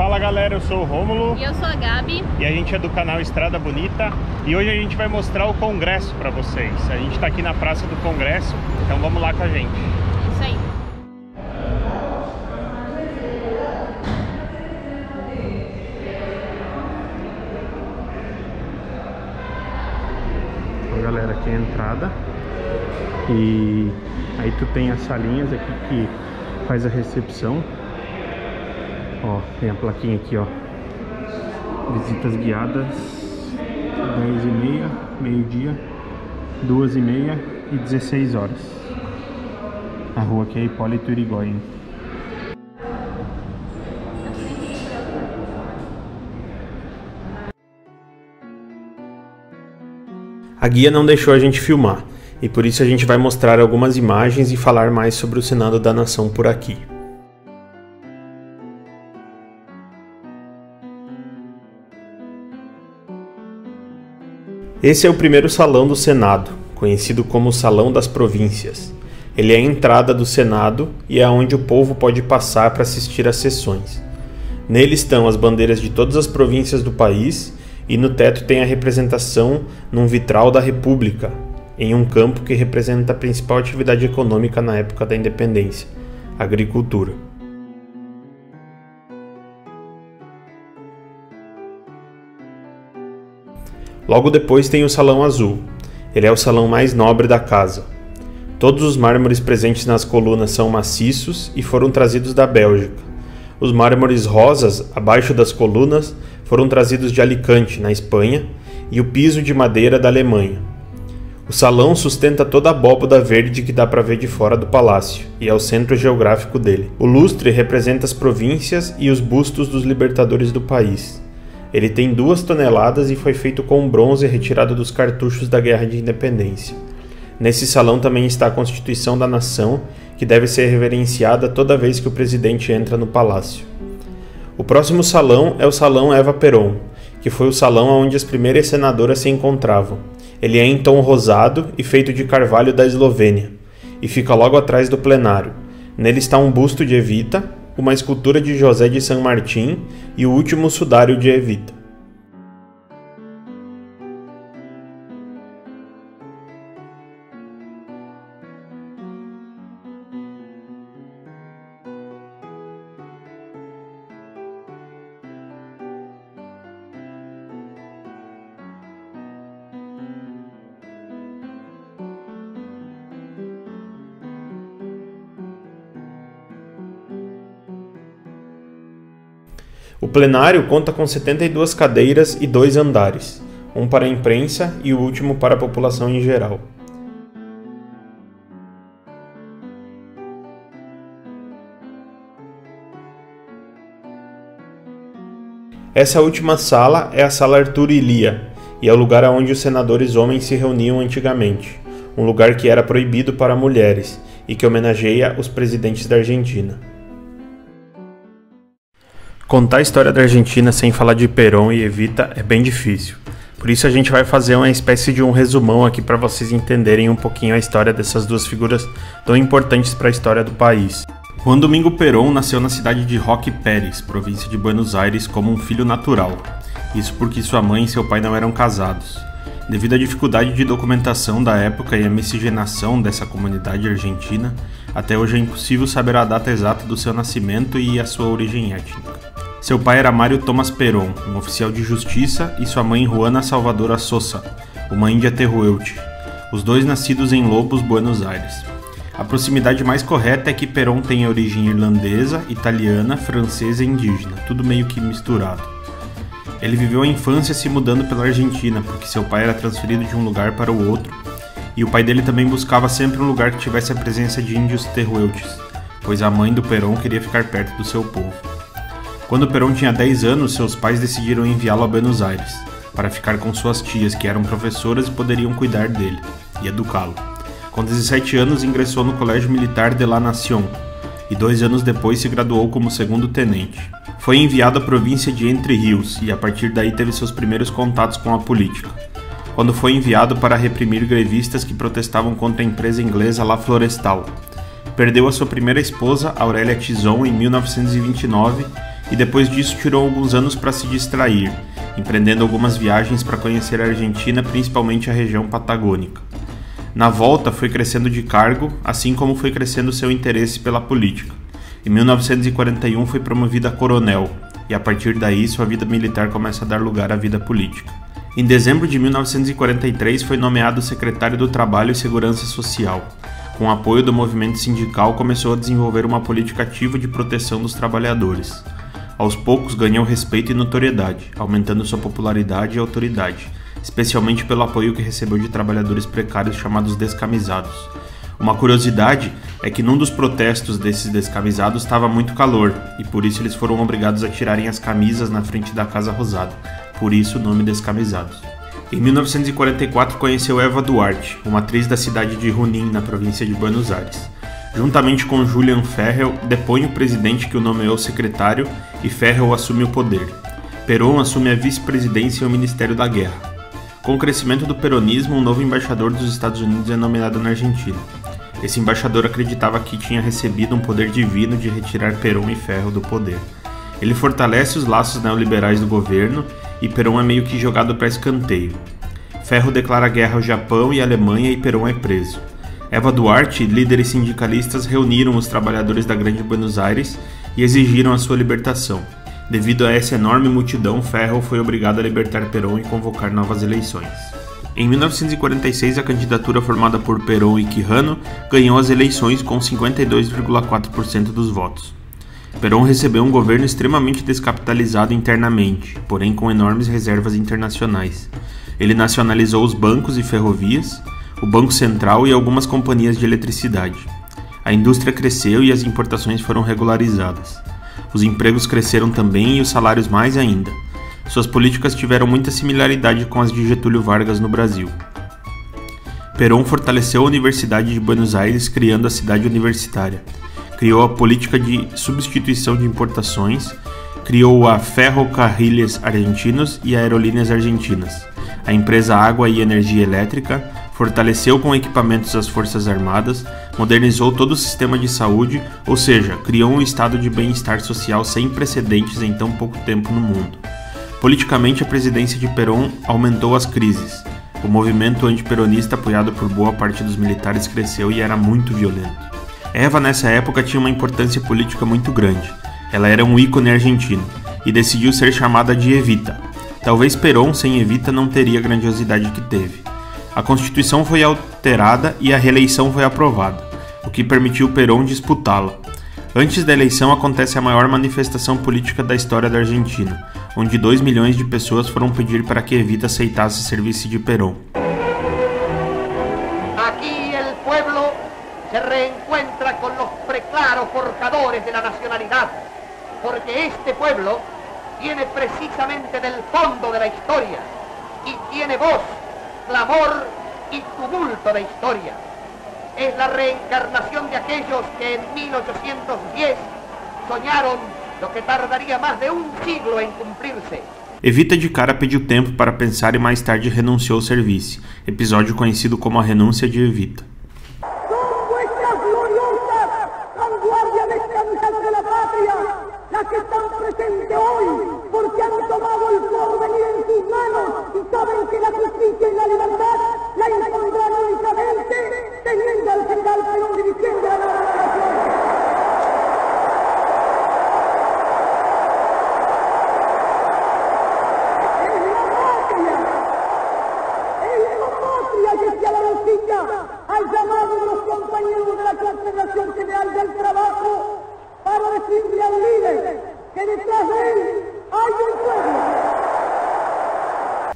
Fala galera, eu sou o Rômulo. E eu sou a Gabi. E a gente é do canal Estrada Bonita. E hoje a gente vai mostrar o Congresso pra vocês. A gente tá aqui na Praça do Congresso, então vamos lá com a gente. Isso aí. Então, galera, aqui é a entrada. E aí tu tem as salinhas aqui que faz a recepção. Ó, tem a plaquinha aqui, ó. Visitas guiadas 10h30, meio-dia, 2h30 e 16 horas. A rua aqui é Hipólito Yrigoyen. A guia não deixou a gente filmar, e por isso a gente vai mostrar algumas imagens e falar mais sobre o Senado da Nação por aqui. Esse é o primeiro salão do Senado, conhecido como Salão das Províncias. Ele é a entrada do Senado e é onde o povo pode passar para assistir às sessões. Nele estão as bandeiras de todas as províncias do país e no teto tem a representação num vitral da República, em um campo que representa a principal atividade econômica na época da independência, a agricultura. Logo depois tem o Salão Azul. Ele é o salão mais nobre da casa. Todos os mármores presentes nas colunas são maciços e foram trazidos da Bélgica. Os mármores rosas, abaixo das colunas, foram trazidos de Alicante, na Espanha, e o piso de madeira da Alemanha. O salão sustenta toda a abóbada verde que dá para ver de fora do palácio, e é o centro geográfico dele. O lustre representa as províncias e os bustos dos libertadores do país. Ele tem 2 toneladas e foi feito com bronze retirado dos cartuchos da Guerra de Independência. Nesse salão também está a Constituição da Nação, que deve ser reverenciada toda vez que o presidente entra no palácio. O próximo salão é o Salão Eva Peron, que foi o salão onde as primeiras senadoras se encontravam. Ele é em tom rosado e feito de carvalho da Eslovênia, e fica logo atrás do plenário. Nele está um busto de Evita, uma escultura de José de San Martín e o último sudário de Evita. O plenário conta com 72 cadeiras e 2 andares, um para a imprensa e o último para a população em geral. Essa última sala é a Sala Arthur Ilia, e é o lugar onde os senadores homens se reuniam antigamente, um lugar que era proibido para mulheres e que homenageia os presidentes da Argentina. Contar a história da Argentina sem falar de Perón e Evita é bem difícil. Por isso a gente vai fazer uma espécie de um resumão aqui para vocês entenderem um pouquinho a história dessas 2 figuras tão importantes para a história do país. Juan Domingo Perón nasceu na cidade de Roque Pérez, província de Buenos Aires, como um filho natural. Isso porque sua mãe e seu pai não eram casados. Devido à dificuldade de documentação da época e à miscigenação dessa comunidade argentina, até hoje é impossível saber a data exata do seu nascimento e a sua origem étnica. Seu pai era Mário Tomás Perón, um oficial de justiça, e sua mãe Juana Salvadora Sosa, uma índia terruelte, os 2 nascidos em Lobos, Buenos Aires. A proximidade mais correta é que Perón tem origem irlandesa, italiana, francesa e indígena, tudo meio que misturado. Ele viveu a infância se mudando pela Argentina, porque seu pai era transferido de um lugar para o outro, e o pai dele também buscava sempre um lugar que tivesse a presença de índios terrueltes, pois a mãe do Perón queria ficar perto do seu povo. Quando Perón tinha 10 anos, seus pais decidiram enviá-lo a Buenos Aires, para ficar com suas tias, que eram professoras e poderiam cuidar dele e educá-lo. Com 17 anos, ingressou no Colégio Militar de La Nación, e 2 anos depois se graduou como segundo tenente. Foi enviado à província de Entre Rios, e a partir daí teve seus primeiros contatos com a política. Quando foi enviado para reprimir grevistas que protestavam contra a empresa inglesa La Florestal. Perdeu a sua primeira esposa, Aurélia Tizon, em 1929, e depois disso tirou alguns anos para se distrair, empreendendo algumas viagens para conhecer a Argentina, principalmente a região patagônica. Na volta, foi crescendo de cargo, assim como foi crescendo seu interesse pela política. Em 1941 foi promovido a coronel, e a partir daí sua vida militar começa a dar lugar à vida política. Em dezembro de 1943 foi nomeado secretário do Trabalho e Segurança Social. Com o apoio do movimento sindical, começou a desenvolver uma política ativa de proteção dos trabalhadores. Aos poucos ganhou respeito e notoriedade, aumentando sua popularidade e autoridade, especialmente pelo apoio que recebeu de trabalhadores precários chamados descamisados. Uma curiosidade é que num dos protestos desses descamisados estava muito calor, e por isso eles foram obrigados a tirarem as camisas na frente da Casa Rosada, por isso o nome Descamisados. Em 1944 conheceu Eva Duarte, uma atriz da cidade de Junín, na província de Buenos Aires. Juntamente com Julian Ferrell, depõe o presidente que o nomeou secretário e Ferrell assume o poder. Perón assume a vice-presidência e o Ministério da Guerra. Com o crescimento do peronismo, um novo embaixador dos Estados Unidos é nomeado na Argentina. Esse embaixador acreditava que tinha recebido um poder divino de retirar Perón e Ferrell do poder. Ele fortalece os laços neoliberais do governo e Perón é meio que jogado para escanteio. Ferrell declara guerra ao Japão e à Alemanha e Perón é preso. Eva Duarte e líderes sindicalistas reuniram os trabalhadores da Grande Buenos Aires e exigiram a sua libertação. Devido a essa enorme multidão, Ferrell foi obrigado a libertar Perón e convocar novas eleições. Em 1946, a candidatura formada por Perón e Quijano ganhou as eleições com 52,4% dos votos. Perón recebeu um governo extremamente descapitalizado internamente, porém com enormes reservas internacionais. Ele nacionalizou os bancos e ferrovias, o Banco Central e algumas companhias de eletricidade. A indústria cresceu e as importações foram regularizadas. Os empregos cresceram também e os salários mais ainda. Suas políticas tiveram muita similaridade com as de Getúlio Vargas no Brasil. Perón fortaleceu a Universidade de Buenos Aires, criando a cidade universitária. Criou a política de substituição de importações, criou a Ferrocarriles Argentinos e Aerolíneas Argentinas, a empresa Água e Energia Elétrica, fortaleceu com equipamentos as Forças Armadas, modernizou todo o sistema de saúde, ou seja, criou um estado de bem-estar social sem precedentes em tão pouco tempo no mundo. Politicamente, a presidência de Perón aumentou as crises. O movimento antiperonista, apoiado por boa parte dos militares, cresceu e era muito violento. Eva, nessa época, tinha uma importância política muito grande. Ela era um ícone argentino e decidiu ser chamada de Evita. Talvez Perón, sem Evita, não teria a grandiosidade que teve. A Constituição foi alterada e a reeleição foi aprovada, o que permitiu Perón disputá-la. Antes da eleição acontece a maior manifestação política da história da Argentina, onde 2 milhões de pessoas foram pedir para que Evita aceitasse serviço de Perón. Aqui o pueblo se reencuentra con los preclaros forjadores de la nacionalidad, porque este pueblo viene precisamente del fondo de la historia y tiene voz, clamor y tumulto de historia. Es la reencarnación de aquellos que en 1810 soñaron lo que tardaría más de un siglo en cumplirse. Evita de cara pediu tempo para pensar e mais tarde renunciou ao serviço, episódio conhecido como a renúncia de Evita. Que están presentes hoy porque han tomado el porvenir en sus manos y saben que la justicia y la libertad la impondrán únicamente teniendo al general Perón dirigiendo la nación. Es la patria que se a la justicia al llamado de los compañeros de la Confederación General del Trabajo para decirle al líder que detrás de él hay un pueblo.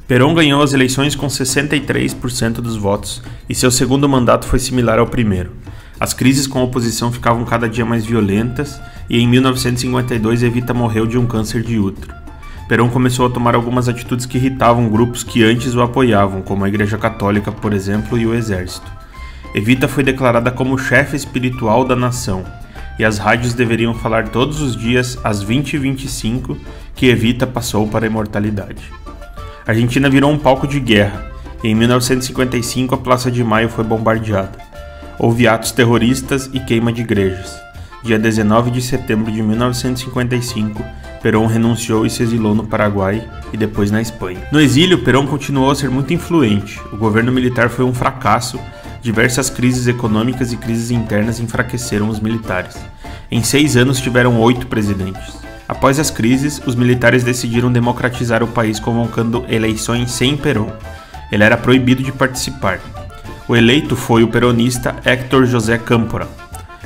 Perón ganhou as eleições com 63% dos votos e seu segundo mandato foi similar ao primeiro. As crises com a oposição ficavam cada dia mais violentas e em 1952 Evita morreu de um câncer de útero. Perón começou a tomar algumas atitudes que irritavam grupos que antes o apoiavam, como a Igreja Católica, por exemplo, e o Exército. Evita foi declarada como chefe espiritual da nação. E as rádios deveriam falar todos os dias às 20h25 que Evita passou para a imortalidade. A Argentina virou um palco de guerra e em 1955 a Praça de Maio foi bombardeada. Houve atos terroristas e queima de igrejas. Dia 19 de setembro de 1955, Perón renunciou e se exilou no Paraguai e depois na Espanha. No exílio, Perón continuou a ser muito influente. O governo militar foi um fracasso, diversas crises econômicas e crises internas enfraqueceram os militares. Em 6 anos tiveram 8 presidentes. Após as crises, os militares decidiram democratizar o país convocando eleições sem Perón. Ele era proibido de participar. O eleito foi o peronista Héctor José Cámpora.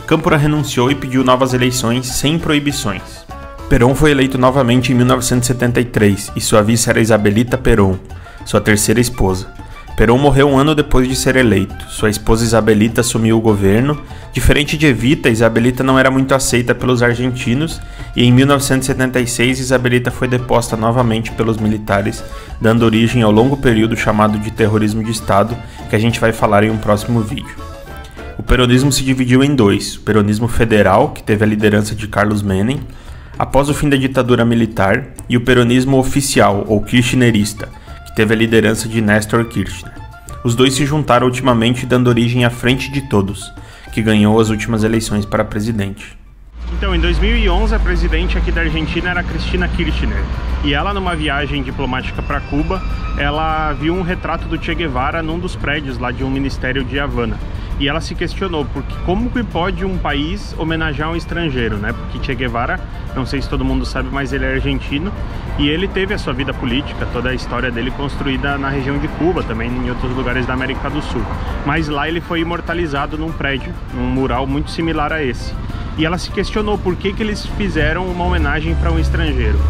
Cámpora renunciou e pediu novas eleições sem proibições. Perón foi eleito novamente em 1973 e sua vice era Isabelita Perón, sua terceira esposa. Perón morreu 1 ano depois de ser eleito. Sua esposa Isabelita assumiu o governo. Diferente de Evita, Isabelita não era muito aceita pelos argentinos e em 1976 Isabelita foi deposta novamente pelos militares, dando origem ao longo período chamado de terrorismo de Estado, que a gente vai falar em um próximo vídeo. O peronismo se dividiu em 2, o peronismo federal, que teve a liderança de Carlos Menem, após o fim da ditadura militar, e o peronismo oficial, ou kirchnerista, que teve a liderança de Néstor Kirchner. Os dois se juntaram ultimamente, dando origem à Frente de Todos, que ganhou as últimas eleições para presidente. Então, em 2011, a presidente aqui da Argentina era Cristina Kirchner, e ela, numa viagem diplomática para Cuba, ela viu um retrato do Che Guevara num dos prédios lá de um ministério de Havana. E ela se questionou, porque como que pode um país homenagear um estrangeiro, né? Porque Che Guevara, não sei se todo mundo sabe, mas ele é argentino e ele teve a sua vida política, toda a história dele construída na região de Cuba, também em outros lugares da América do Sul. Mas lá ele foi imortalizado num prédio, num mural muito similar a esse. E ela se questionou por que eles fizeram uma homenagem para um estrangeiro.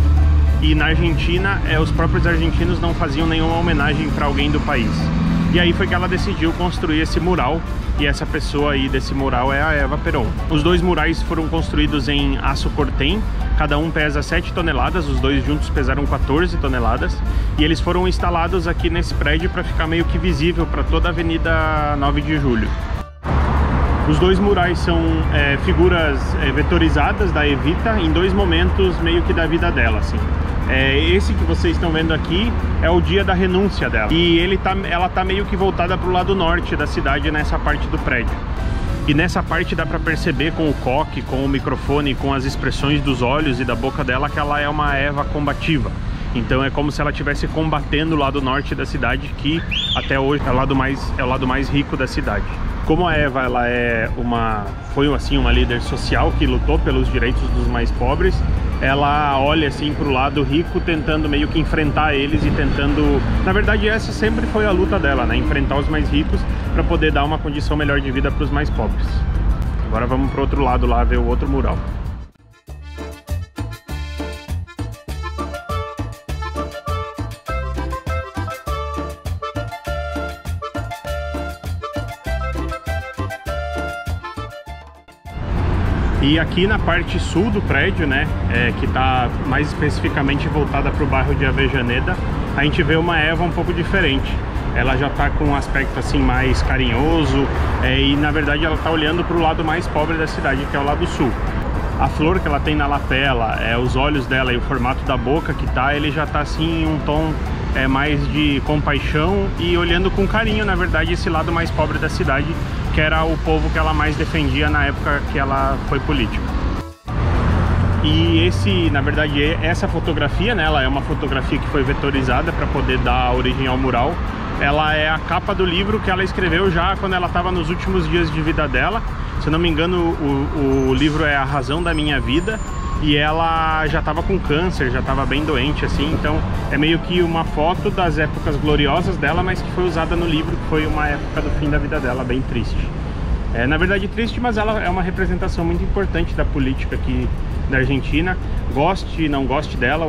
E na Argentina, os próprios argentinos não faziam nenhuma homenagem para alguém do país. E aí foi que ela decidiu construir esse mural, e essa pessoa aí desse mural é a Eva Perón. Os 2 murais foram construídos em aço cortem, cada um pesa 7 toneladas, os 2 juntos pesaram 14 toneladas, e eles foram instalados aqui nesse prédio para ficar meio que visível para toda a Avenida 9 de Julho. Os 2 murais são figuras vetorizadas da Evita em 2 momentos meio que da vida dela, assim. Esse que vocês estão vendo aqui é o dia da renúncia dela. E ela tá meio que voltada para o lado norte da cidade, nessa parte do prédio. E nessa parte dá para perceber com o coque, com o microfone, com as expressões dos olhos e da boca dela que ela é uma Eva combativa. Então é como se ela estivesse combatendo o lado norte da cidade, que até hoje é o lado mais rico da cidade. Como a Eva ela foi assim uma líder social que lutou pelos direitos dos mais pobres, ela olha assim para o lado rico, tentando meio que enfrentar eles e tentando... Na verdade, essa sempre foi a luta dela, né? Enfrentar os mais ricos para poder dar uma condição melhor de vida para os mais pobres. Agora vamos para o outro lado lá ver o outro mural. E aqui na parte sul do prédio, né, que está mais especificamente voltada para o bairro de Avejaneda, a gente vê uma Eva um pouco diferente. Ela já está com um aspecto assim mais carinhoso e na verdade ela está olhando para o lado mais pobre da cidade, que é o lado sul. A flor que ela tem na lapela, os olhos dela e o formato da boca que ele já está assim em um tom mais de compaixão e olhando com carinho, na verdade, esse lado mais pobre da cidade, que era o povo que ela mais defendia na época que ela foi política. E na verdade, essa fotografia, né, ela é uma fotografia que foi vetorizada para poder dar origem ao mural. Ela é a capa do livro que ela escreveu já quando ela estava nos últimos dias de vida dela. Se eu não me engano, o livro é A Razão da Minha Vida. E ela já estava com câncer, já estava bem doente, assim. Então é meio que uma foto das épocas gloriosas dela, mas que foi usada no livro, que foi uma época do fim da vida dela, bem triste. Na verdade triste, mas ela é uma representação muito importante da política aqui da Argentina. Goste e não goste dela,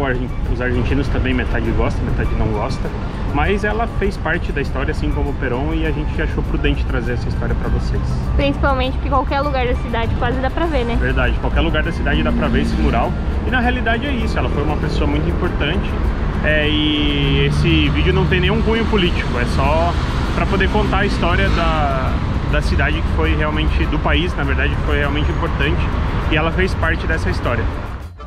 os argentinos também, metade gosta, metade não gosta. Mas ela fez parte da história, assim como o Perón, e a gente achou prudente trazer essa história pra vocês. Principalmente porque qualquer lugar da cidade quase dá pra ver, né? Verdade, qualquer lugar da cidade dá pra ver esse mural. E na realidade é isso, ela foi uma pessoa muito importante. E esse vídeo não tem nenhum cunho político, é só pra poder contar a história da cidade que foi realmente, do país, na verdade, que foi realmente importante. E ela fez parte dessa história.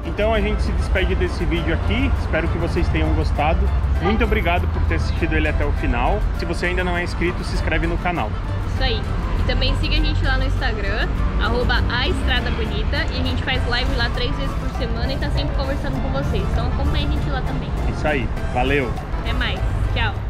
Então a gente se despede desse vídeo aqui, espero que vocês tenham gostado. Muito obrigado por ter assistido ele até o final. Se você ainda não é inscrito, se inscreve no canal. Isso aí. E também siga a gente lá no Instagram, @aestradabonita, e a gente faz live lá 3 vezes por semana. semana e tá sempre conversando com vocês. Então acompanhe a gente lá também. Isso aí, valeu! Até mais, tchau!